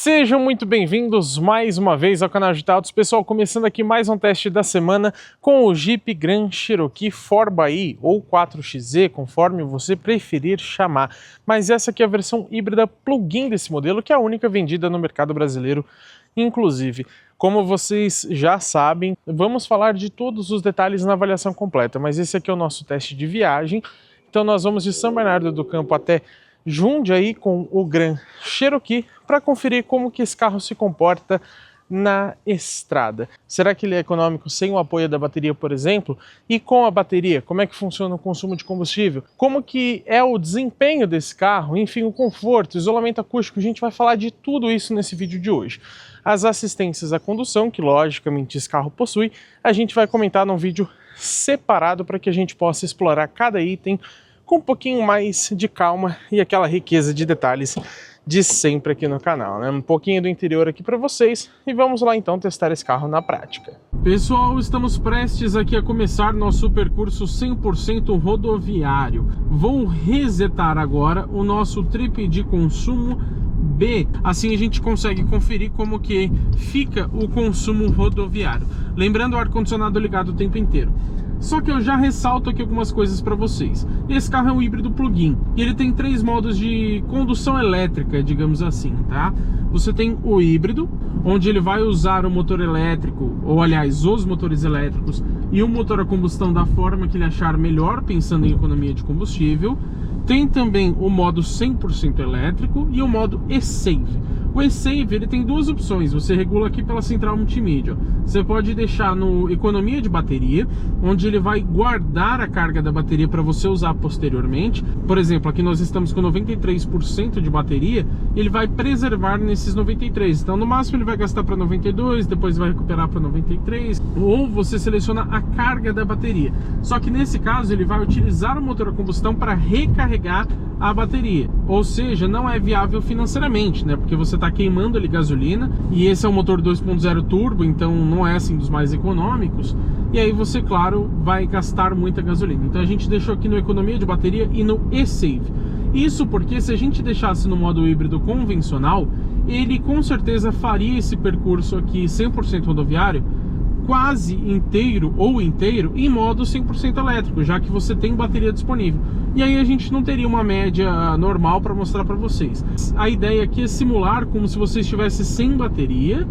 Sejam muito bem-vindos mais uma vez ao canal de Autos. Pessoal, começando aqui mais um teste da semana com o Jeep Grand Cherokee 4xE ou 4xe, conforme você preferir chamar. Mas essa aqui é a versão híbrida plug-in desse modelo, que é a única vendida no mercado brasileiro, inclusive. Como vocês já sabem, vamos falar de todos os detalhes na avaliação completa, mas esse aqui é o nosso teste de viagem. Então nós vamos de São Bernardo do Campo até Jundiaí com o Grand Cherokee para conferir como que esse carro se comporta na estrada. Será que ele é econômico sem o apoio da bateria, por exemplo? E com a bateria, como é que funciona o consumo de combustível? Como que é o desempenho desse carro? Enfim, o conforto, isolamento acústico, a gente vai falar de tudo isso nesse vídeo de hoje. As assistências à condução, que logicamente esse carro possui, a gente vai comentar num vídeo separado para que a gente possa explorar cada item com um pouquinho mais de calma e aquela riqueza de detalhes de sempre aqui no canal, né? Um pouquinho do interior aqui para vocês e vamos lá então testar esse carro na prática. Pessoal, estamos prestes aqui a começar nosso percurso 100% rodoviário. Vou resetar agora o nosso trip de consumo B, assim a gente consegue conferir como que fica o consumo rodoviário. Lembrando, o ar-condicionado ligado o tempo inteiro. Só que eu já ressalto aqui algumas coisas para vocês. Esse carro é um híbrido plug-in e ele tem três modos de condução elétrica, digamos assim, tá? Você tem o híbrido, onde ele vai usar o motor elétrico, ou aliás, os motores elétricos e o motor a combustão da forma que ele achar melhor, pensando em economia de combustível. Tem também o modo 100% elétrico e o modo e-Save. O e-Save ele tem duas opções, você regula aqui pela central multimídia. Você pode deixar no economia de bateria, onde ele vai guardar a carga da bateria para você usar posteriormente. Por exemplo, aqui nós estamos com 93% de bateria, ele vai preservar nesses 93%. Então no máximo ele vai gastar para 92%, depois vai recuperar para 93%. Ou você seleciona a carga da bateria. Só que nesse caso ele vai utilizar o motor a combustão para recarregar a bateria. Ou seja, não é viável financeiramente, né? Porque você está queimando ali gasolina e esse é um motor 2.0 turbo, então não é assim dos mais econômicos. E aí você, claro, vai gastar muita gasolina. Então a gente deixou aqui no economia de bateria e no e-Save. Isso porque se a gente deixasse no modo híbrido convencional, ele com certeza faria esse percurso aqui 100% rodoviário quase inteiro ou inteiro em modo 100% elétrico, já que você tem bateria disponível. E aí a gente não teria uma média normal para mostrar para vocês. A ideia aqui é simular como se você estivesse sem bateria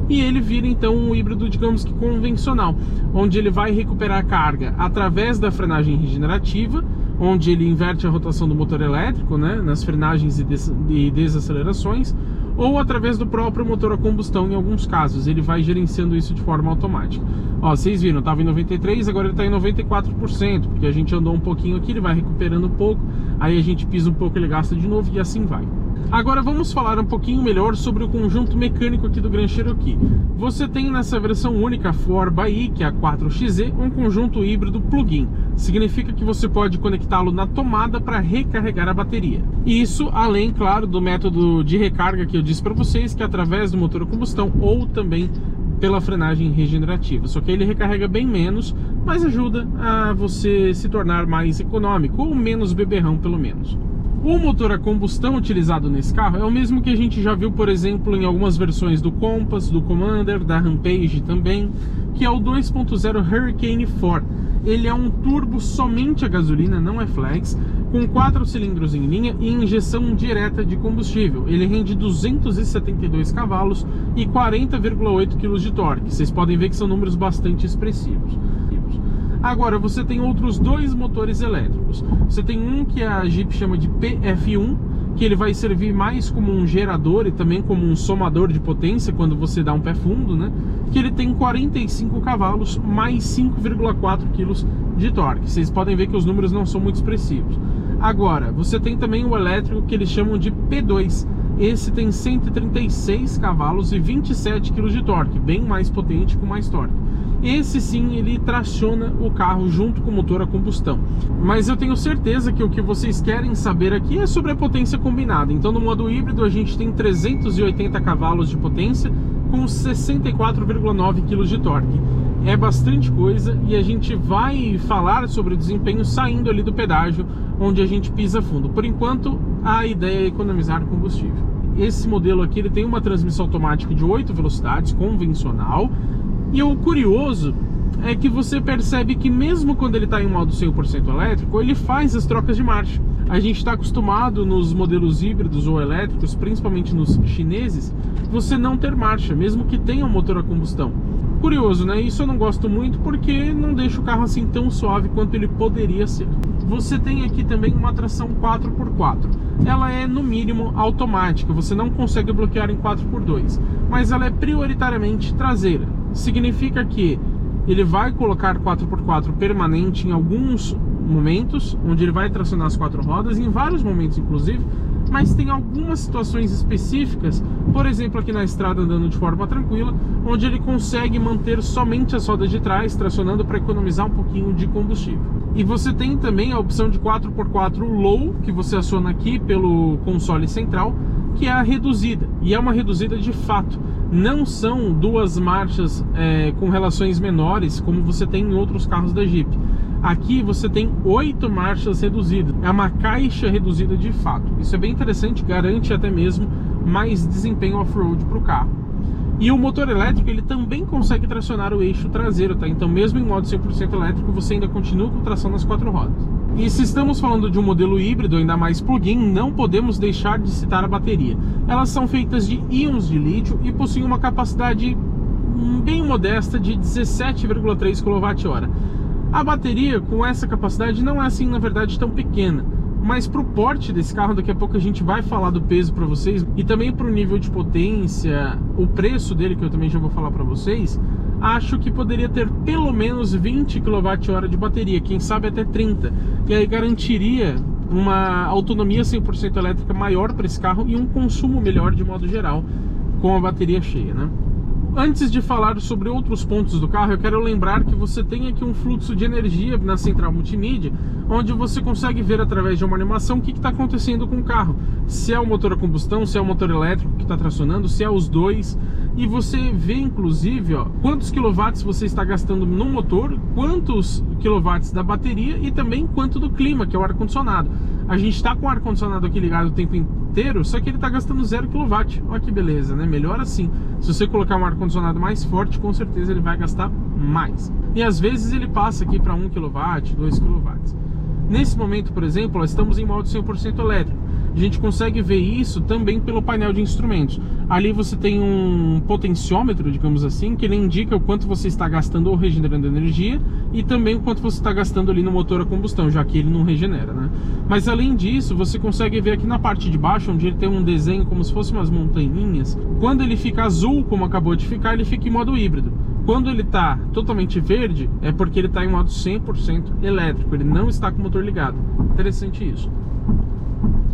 e ele vira então um híbrido, digamos que convencional, onde ele vai recuperar a carga através da frenagem regenerativa, onde ele inverte a rotação do motor elétrico, né, nas frenagens e desacelerações, ou através do próprio motor a combustão em alguns casos. Ele vai gerenciando isso de forma automática. Ó, vocês viram, estava em 93%, agora ele está em 94%, porque a gente andou um pouquinho aqui, ele vai recuperando um pouco, aí a gente pisa um pouco, ele gasta de novo e assim vai. Agora vamos falar um pouquinho melhor sobre o conjunto mecânico aqui do Grand Cherokee. Você tem nessa versão única 4xE, que é a 4xe, um conjunto híbrido plug-in. Significa que você pode conectá-lo na tomada para recarregar a bateria. Isso além, claro, do método de recarga que eu disse para vocês, que é através do motor a combustão ou também pela frenagem regenerativa. Só que ele recarrega bem menos, mas ajuda a você se tornar mais econômico, ou menos beberrão pelo menos. O motor a combustão utilizado nesse carro é o mesmo que a gente já viu, por exemplo, em algumas versões do Compass, do Commander, da Rampage também, que é o 2.0 Hurricane 4. Ele é um turbo somente a gasolina, não é flex, com 4 cilindros em linha e injeção direta de combustível. Ele rende 272 cavalos e 40,8 kg de torque. Vocês podem ver que são números bastante expressivos. Agora, você tem outros dois motores elétricos. Você tem um que a Jeep chama de PF1, que ele vai servir mais como um gerador e também como um somador de potência quando você dá um pé fundo, né? Que ele tem 45 cavalos mais 5,4 kg de torque. Vocês podem ver que os números não são muito expressivos. Agora, você tem também o elétrico que eles chamam de P2. Esse tem 136 cavalos e 27 kg de torque, bem mais potente, com mais torque. Esse sim, ele traciona o carro junto com o motor a combustão. Mas eu tenho certeza que o que vocês querem saber aqui é sobre a potência combinada. Então no modo híbrido a gente tem 380 cavalos de potência com 64,9 kg de torque. É bastante coisa e a gente vai falar sobre o desempenho saindo ali do pedágio, onde a gente pisa fundo. Por enquanto, a ideia é economizar combustível. esse modelo aqui ele tem uma transmissão automática de 8 velocidades, convencional. E o curioso é que você percebe que mesmo quando ele está em modo 100% elétrico, ele faz as trocas de marcha. A gente está acostumado nos modelos híbridos ou elétricos, principalmente nos chineses, você não ter marcha, mesmo que tenha um motor a combustão. Curioso, né? Isso eu não gosto muito porque não deixa o carro assim tão suave quanto ele poderia ser. Você tem aqui também uma tração 4x4. Ela é no mínimo automática, você não consegue bloquear em 4x2, mas ela é prioritariamente traseira. Significa que ele vai colocar 4x4 permanente em alguns momentos, onde ele vai tracionar as 4 rodas, em vários momentos inclusive, mas tem algumas situações específicas, por exemplo aqui na estrada andando de forma tranquila, onde ele consegue manter somente as rodas de trás, tracionando para economizar um pouquinho de combustível. E você tem também a opção de 4x4 Low, que você aciona aqui pelo console central, que é a reduzida, e é uma reduzida de fato. Não são duas marchas com relações menores, como você tem em outros carros da Jeep. Aqui você tem 8 marchas reduzidas, é uma caixa reduzida de fato. Isso é bem interessante, garante até mesmo mais desempenho off-road para o carro. E o motor elétrico ele também consegue tracionar o eixo traseiro, tá? Então mesmo em modo 100% elétrico você ainda continua com tração nas 4 rodas. E se estamos falando de um modelo híbrido, ainda mais plug-in, não podemos deixar de citar a bateria. Elas são feitas de íons de lítio e possuem uma capacidade bem modesta de 17,3 kWh. A bateria com essa capacidade não é assim, na verdade, tão pequena. Mas para o porte desse carro, daqui a pouco a gente vai falar do peso para vocês e também para o nível de potência, o preço dele, que eu também já vou falar para vocês. Acho que poderia ter pelo menos 20 kWh de bateria, quem sabe até 30. E aí garantiria uma autonomia 100% elétrica maior para esse carro e um consumo melhor de modo geral com a bateria cheia, né? Antes de falar sobre outros pontos do carro, eu quero lembrar que você tem aqui um fluxo de energia na central multimídia, onde você consegue ver através de uma animação o que está acontecendo com o carro. Se é o motor a combustão, se é o motor elétrico que está tracionando, se é os dois. E você vê inclusive quantos quilowatts você está gastando no motor, quantos quilowatts da bateria e também quanto do clima, que é o ar-condicionado. A gente está com o ar-condicionado aqui ligado o tempo inteiro, só que ele está gastando 0 kW. Olha que beleza, né? Melhor assim. Se você colocar um ar-condicionado mais forte, com certeza ele vai gastar mais. E às vezes ele passa aqui para 1 kW, 2 kW. Nesse momento, por exemplo, nós estamos em modo 100% elétrico. A gente consegue ver isso também pelo painel de instrumentos. Ali você tem um potenciômetro, digamos assim, que ele indica o quanto você está gastando ou regenerando energia e também o quanto você está gastando ali no motor a combustão, já que ele não regenera, né? Mas além disso, você consegue ver aqui na parte de baixo, onde ele tem um desenho como se fossem umas montanhinhas. Quando ele fica azul, como acabou de ficar, ele fica em modo híbrido. Quando ele está totalmente verde, é porque ele está em modo 100% elétrico, ele não está com o motor ligado. Interessante isso.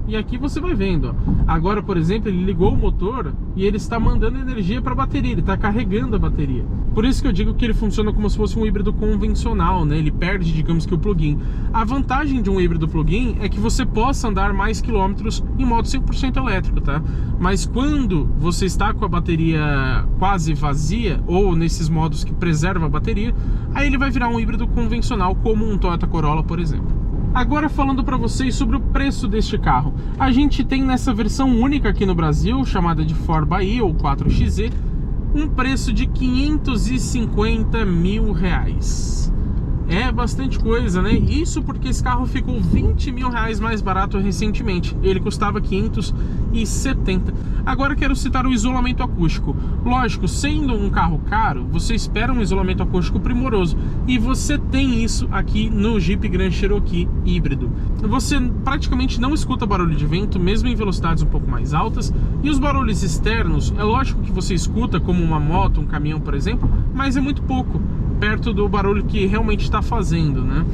E aqui você vai vendo, agora por exemplo ele ligou o motor e ele está mandando energia para a bateria, ele está carregando a bateria. Por isso que eu digo que ele funciona como se fosse um híbrido convencional, né? Ele perde, digamos que o plug-in. A vantagem de um híbrido plug-in é que você possa andar mais quilômetros em modo 100% elétrico, tá? Mas quando você está com a bateria quase vazia, ou nesses modos que preserva a bateria, aí ele vai virar um híbrido convencional, como um Toyota Corolla, por exemplo. Agora falando para vocês sobre o preço deste carro. A gente tem nessa versão única aqui no Brasil, chamada de 4xE ou 4xZ, um preço de R$550 mil. É bastante coisa, né? Isso porque esse carro ficou R$20 mil mais barato recentemente. Ele custava 570. Agora quero citar o isolamento acústico. Lógico, sendo um carro caro, você espera um isolamento acústico primoroso. E você tem isso aqui no Jeep Grand Cherokee híbrido. Você praticamente não escuta barulho de vento, mesmo em velocidades um pouco mais altas. E os barulhos externos, é lógico que você escuta, como uma moto, um caminhão, por exemplo, mas é muito pouco, perto do barulho que realmente está fazendo, né?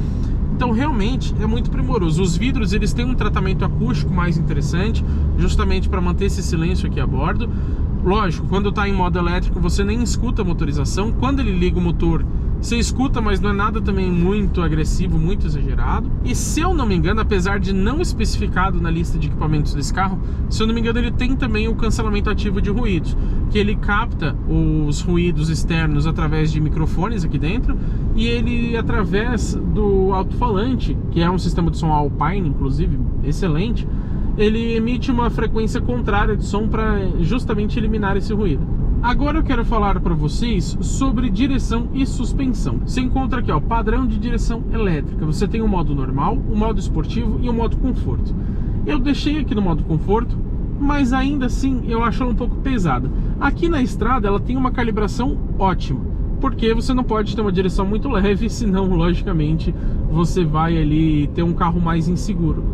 Então realmente é muito primoroso. Os vidros eles têm um tratamento acústico mais interessante, justamente para manter esse silêncio aqui a bordo. Lógico, quando está em modo elétrico você nem escuta a motorização. Quando ele liga o motor, você escuta, mas não é nada também muito agressivo, muito exagerado. E se eu não me engano, apesar de não especificado na lista de equipamentos desse carro, se eu não me engano ele tem também o cancelamento ativo de ruídos, que ele capta os ruídos externos através de microfones aqui dentro, e ele através do alto-falante, que é um sistema de som Alpine, inclusive, excelente, ele emite uma frequência contrária de som para justamente eliminar esse ruído. Agora eu quero falar para vocês sobre direção e suspensão. Você encontra aqui, ó, padrão de direção elétrica. Você tem o modo normal, o modo esportivo e o modo conforto. Eu deixei aqui no modo conforto, mas ainda assim eu acho ela um pouco pesada. Aqui na estrada ela tem uma calibração ótima, porque você não pode ter uma direção muito leve, senão logicamente você vai ali ter um carro mais inseguro.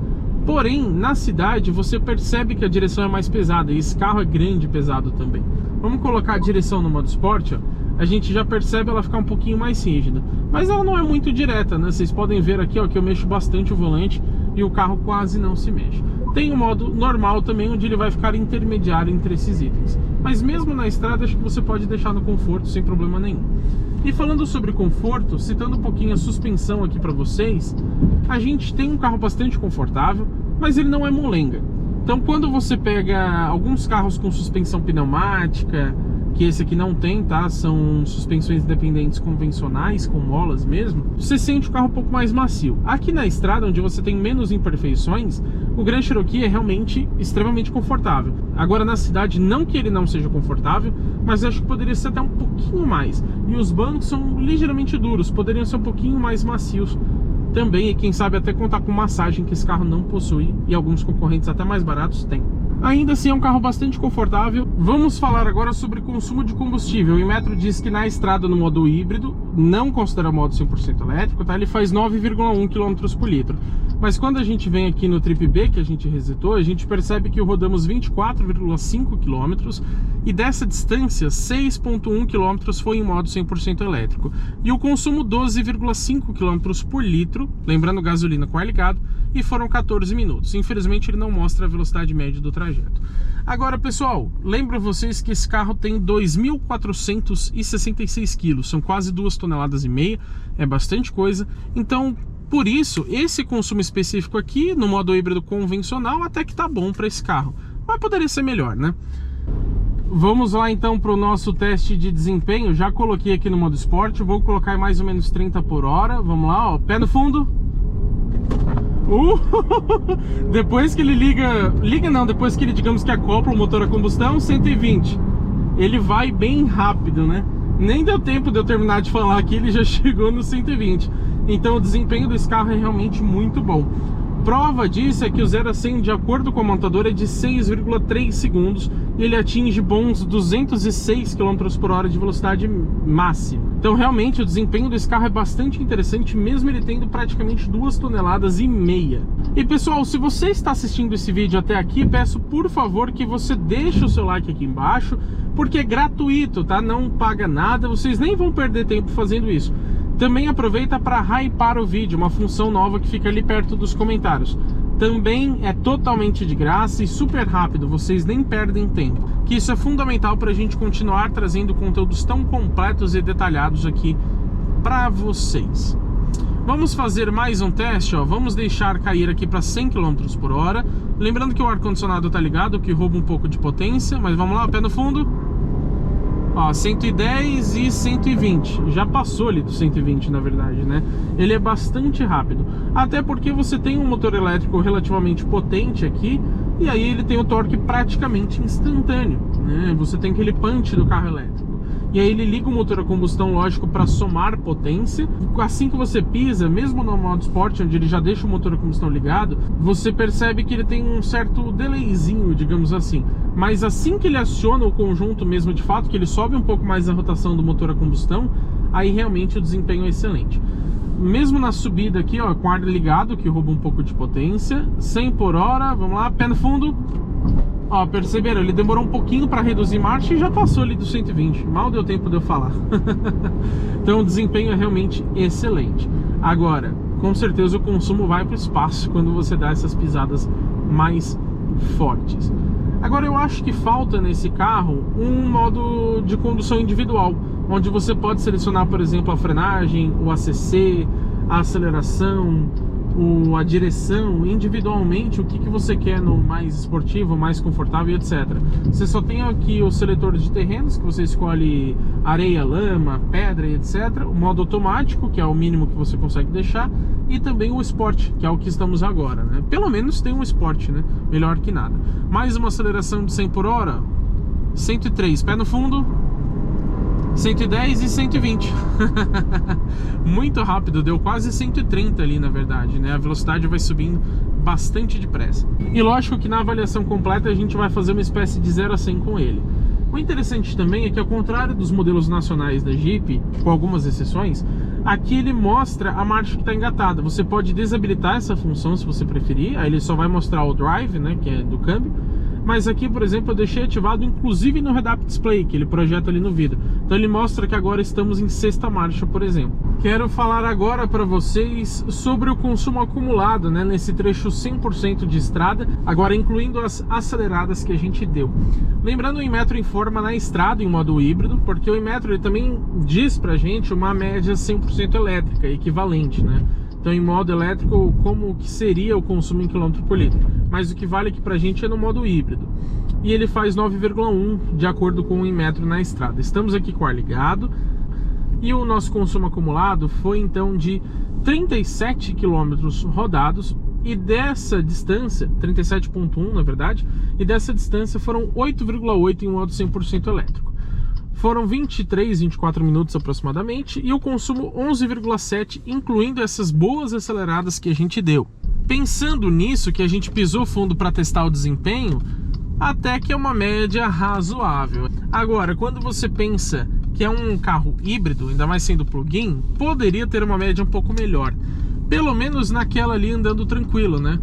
Porém, na cidade você percebe que a direção é mais pesada, e esse carro é grande e pesado também. Vamos colocar a direção no modo esporte, ó. A gente já percebe ela ficar um pouquinho mais rígida, mas ela não é muito direta, né? Vocês podem ver aqui, ó, que eu mexo bastante o volante e o carro quase não se mexe. Tem o modo normal também, onde ele vai ficar intermediário entre esses itens. Mas mesmo na estrada, acho que você pode deixar no conforto sem problema nenhum. E falando sobre conforto, citando um pouquinho a suspensão aqui para vocês, a gente tem um carro bastante confortável, mas ele não é molenga. Então quando você pega alguns carros com suspensão pneumática, que esse aqui não tem, tá? São suspensões independentes convencionais, com molas mesmo, você sente o carro um pouco mais macio. Aqui na estrada, onde você tem menos imperfeições, o Grand Cherokee é realmente extremamente confortável. Agora na cidade, não que ele não seja confortável, mas acho que poderia ser até um pouquinho mais. E os bancos são ligeiramente duros, poderiam ser um pouquinho mais macios também, e quem sabe até contar com massagem, que esse carro não possui, e alguns concorrentes até mais baratos têm. Ainda assim é um carro bastante confortável. Vamos falar agora sobre consumo de combustível. O Inmetro diz que na estrada no modo híbrido, não considera o modo 100% elétrico, tá? Ele faz 9,1 km por litro. Mas quando a gente vem aqui no Trip B, que a gente resetou, a gente percebe que rodamos 24,5 km e dessa distância, 6,1 km foi em modo 100% elétrico. E o consumo 12,5 km por litro, lembrando gasolina com ar ligado, e foram 14 minutos. Infelizmente ele não mostra a velocidade média do trajeto. Agora pessoal, lembro vocês que esse carro tem 2.466 kg, são quase 2,5 toneladas, é bastante coisa. Então, por isso, esse consumo específico aqui, no modo híbrido convencional, até que tá bom para esse carro. Mas poderia ser melhor, né? Vamos lá então para o nosso teste de desempenho. Já coloquei aqui no modo esporte, vou colocar mais ou menos 30 por hora. Vamos lá, ó, pé no fundo. Depois que ele depois que ele, digamos que acopla o motor a combustão, 120. Ele vai bem rápido, né? Nem deu tempo de eu terminar de falar aqui, ele já chegou no 120. Então o desempenho desse carro é realmente muito bom. Prova disso é que o 0 a 100, de acordo com a montadora, é de 6,3 segundos e ele atinge bons 206 km por hora de velocidade máxima. Então realmente o desempenho desse carro é bastante interessante, mesmo ele tendo praticamente 2,5 toneladas. E pessoal, se você está assistindo esse vídeo até aqui, peço por favor que você deixe o seu like aqui embaixo, porque é gratuito, tá? Não paga nada, vocês nem vão perder tempo fazendo isso. Também aproveita para hypar o vídeo, uma função nova que fica ali perto dos comentários. Também é totalmente de graça e super rápido, vocês nem perdem tempo. Que isso é fundamental para a gente continuar trazendo conteúdos tão completos e detalhados aqui para vocês. Vamos fazer mais um teste, ó. Vamos deixar cair aqui para 100 km por hora. Lembrando que o ar-condicionado está ligado, o que rouba um pouco de potência, mas vamos lá, pé no fundo. Ó, 110 e 120, já passou ali do 120 na verdade, né? Ele é bastante rápido, até porque você tem um motor elétrico relativamente potente aqui, e aí ele tem o torque praticamente instantâneo, né? Você tem aquele punch do carro elétrico, e aí ele liga o motor a combustão, lógico, para somar potência. Assim que você pisa, mesmo no modo Sport, onde ele já deixa o motor a combustão ligado, você percebe que ele tem um certo delayzinho, digamos assim. Mas assim que ele aciona o conjunto mesmo de fato, que ele sobe um pouco mais a rotação do motor a combustão, aí realmente o desempenho é excelente. Mesmo na subida aqui, ó, com ar ligado, que rouba um pouco de potência, 100 por hora, vamos lá, pé no fundo. Ó, perceberam? Ele demorou um pouquinho para reduzir marcha e já passou ali dos 120. Mal deu tempo de eu falar. Então o desempenho é realmente excelente. Agora, com certeza o consumo vai para o espaço quando você dá essas pisadas mais fortes. Agora eu acho que falta nesse carro um modo de condução individual, onde você pode selecionar, por exemplo, a frenagem, o ACC, a aceleração, a direção individualmente, o que você quer no mais esportivo, mais confortável, etc. Você só tem aqui o seletor de terrenos, que você escolhe areia, lama, pedra, etc. O modo automático, que é o mínimo que você consegue deixar, e também o Sport, que é o que estamos agora, né? Pelo menos tem um Sport, né? Melhor que nada. Mais uma aceleração de 100 por hora, 103, pé no fundo, 110 e 120. Muito rápido, deu quase 130 ali, na verdade, né? A velocidade vai subindo bastante depressa. E lógico que na avaliação completa a gente vai fazer uma espécie de 0 a 100 com ele. O interessante também é que, ao contrário dos modelos nacionais da Jeep, com algumas exceções, aqui ele mostra a marcha que está engatada. Você pode desabilitar essa função se você preferir, aí ele só vai mostrar o drive, né, que é do câmbio. Mas aqui, por exemplo, eu deixei ativado inclusive no Head-Up Display, que ele projeta ali no vidro. Então ele mostra que agora estamos em 6ª marcha, por exemplo. Quero falar agora para vocês sobre o consumo acumulado, né, nesse trecho 100% de estrada, agora incluindo as aceleradas que a gente deu. Lembrando, o Inmetro informa na estrada em modo híbrido, porque o Inmetro ele também diz pra gente uma média 100% elétrica, equivalente, né? Então, em modo elétrico, como que seria o consumo em quilômetro por litro. Mas o que vale aqui pra gente é no modo híbrido. E ele faz 9,1 de acordo com o Inmetro na estrada. Estamos aqui com o ar ligado. E o nosso consumo acumulado foi então de 37 quilômetros rodados. E dessa distância, 37,1 na verdade, e dessa distância foram 8,8 em modo 100% elétrico. Foram 24 minutos aproximadamente, e o consumo 11,7, incluindo essas boas aceleradas que a gente deu. Pensando nisso, que a gente pisou fundo para testar o desempenho, até que é uma média razoável. Agora, quando você pensa que é um carro híbrido, ainda mais sendo plug-in, poderia ter uma média um pouco melhor. Pelo menos naquela ali andando tranquilo, né?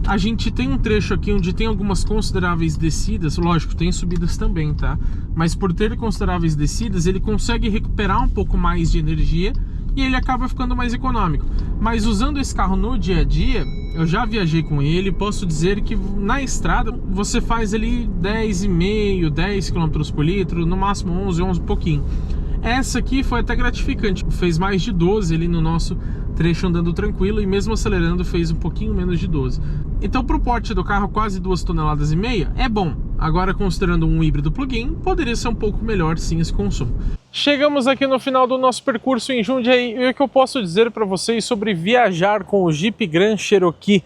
A gente tem um trecho aqui onde tem algumas consideráveis descidas, lógico, tem subidas também, tá? Mas por ter consideráveis descidas, ele consegue recuperar um pouco mais de energia e ele acaba ficando mais econômico. Mas usando esse carro no dia a dia, eu já viajei com ele, posso dizer que na estrada você faz ali 10,5, 10 km por litro, no máximo 11 e pouquinho. Essa aqui foi até gratificante, fez mais de 12 ali no nosso trecho andando tranquilo, e mesmo acelerando fez um pouquinho menos de 12. Então, para o porte do carro, quase 2,5 toneladas é bom. Agora, considerando um híbrido plug-in, poderia ser um pouco melhor sim esse consumo. Chegamos aqui no final do nosso percurso em Jundiaí, e o que eu posso dizer para vocês sobre viajar com o Jeep Grand Cherokee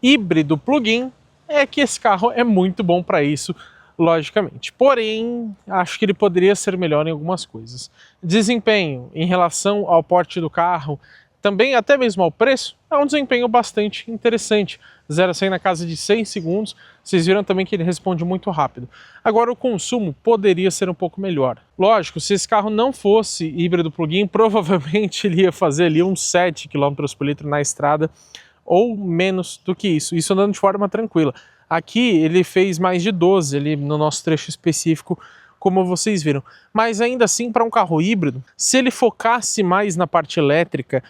híbrido plug-in é que esse carro é muito bom para isso, logicamente. Porém, acho que ele poderia ser melhor em algumas coisas. Desempenho em relação ao porte do carro, também até mesmo ao preço, é um desempenho bastante interessante. 0 a 100 na casa de 6 segundos, vocês viram também que ele responde muito rápido. Agora, o consumo poderia ser um pouco melhor. Lógico, se esse carro não fosse híbrido plug-in, provavelmente ele ia fazer ali uns 7 km por litro na estrada, ou menos do que isso andando de forma tranquila. Aqui ele fez mais de 12 ali no nosso trecho específico, como vocês viram. Mas ainda assim, para um carro híbrido, se ele focasse mais na parte elétrica,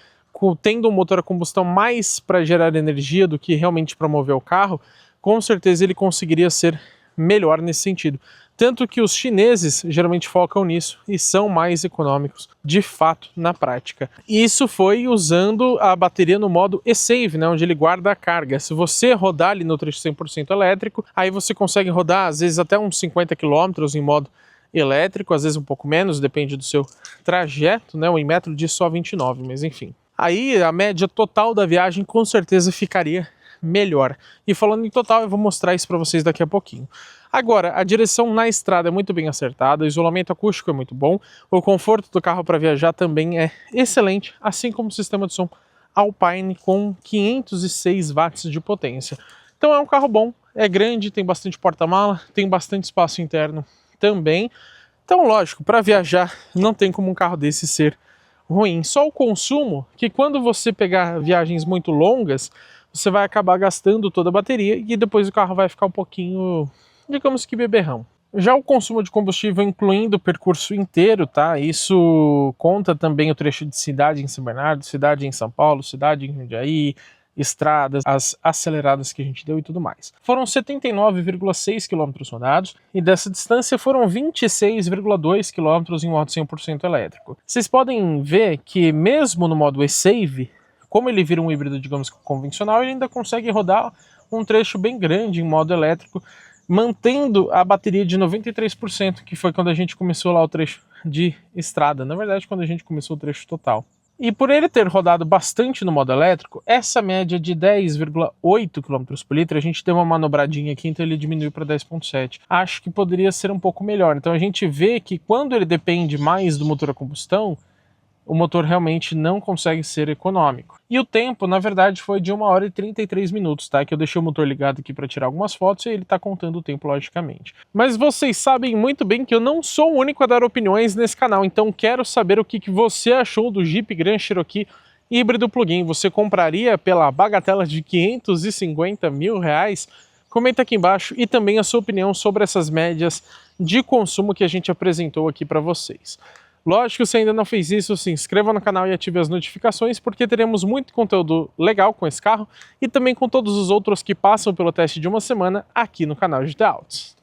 tendo um motor a combustão mais para gerar energia do que realmente para mover o carro, com certeza ele conseguiria ser melhor nesse sentido. Tanto que os chineses geralmente focam nisso e são mais econômicos, de fato, na prática. E isso foi usando a bateria no modo eSave, né, onde ele guarda a carga. Se você rodar ali no trecho 100% elétrico, aí você consegue rodar às vezes até uns 50 km em modo elétrico, às vezes um pouco menos, depende do seu trajeto, né? O Inmetro diz só 29, mas enfim. Aí a média total da viagem com certeza ficaria melhor. E falando em total, eu vou mostrar isso para vocês daqui a pouquinho. Agora, a direção na estrada é muito bem acertada, o isolamento acústico é muito bom, o conforto do carro para viajar também é excelente, assim como o sistema de som Alpine com 506 watts de potência. Então é um carro bom, é grande, tem bastante porta-mala, tem bastante espaço interno também. Então, lógico, para viajar não tem como um carro desse ser ruim. Só o consumo, que quando você pegar viagens muito longas, você vai acabar gastando toda a bateria e depois o carro vai ficar um pouquinho, digamos que beberrão. Já o consumo de combustível, incluindo o percurso inteiro, tá? Isso conta também o trecho de cidade em São Bernardo, cidade em São Paulo, cidade em Jundiaí, estradas, as aceleradas que a gente deu e tudo mais. Foram 79,6 km rodados e dessa distância foram 26,2 km em modo 100% elétrico. Vocês podem ver que mesmo no modo eSave, como ele vira um híbrido, digamos, convencional, ele ainda consegue rodar um trecho bem grande em modo elétrico, mantendo a bateria de 93%, que foi quando a gente começou lá o trecho de estrada, na verdade quando a gente começou o trecho total. E por ele ter rodado bastante no modo elétrico, essa média de 10,8 km por litro, a gente deu uma manobradinha aqui, então ele diminuiu para 10,7. Acho que poderia ser um pouco melhor. Então a gente vê que quando ele depende mais do motor a combustão, o motor realmente não consegue ser econômico. E o tempo, na verdade, foi de 1 hora e 33 minutos, tá? Que eu deixei o motor ligado aqui para tirar algumas fotos e ele tá contando o tempo, logicamente. Mas vocês sabem muito bem que eu não sou o único a dar opiniões nesse canal, então quero saber o que você achou do Jeep Grand Cherokee híbrido plug-in. Você compraria pela bagatela de R$550 mil? Comenta aqui embaixo e também a sua opinião sobre essas médias de consumo que a gente apresentou aqui para vocês. Lógico, se ainda não fez isso, se inscreva no canal e ative as notificações, porque teremos muito conteúdo legal com esse carro e também com todos os outros que passam pelo teste de uma semana aqui no canal GT Autos.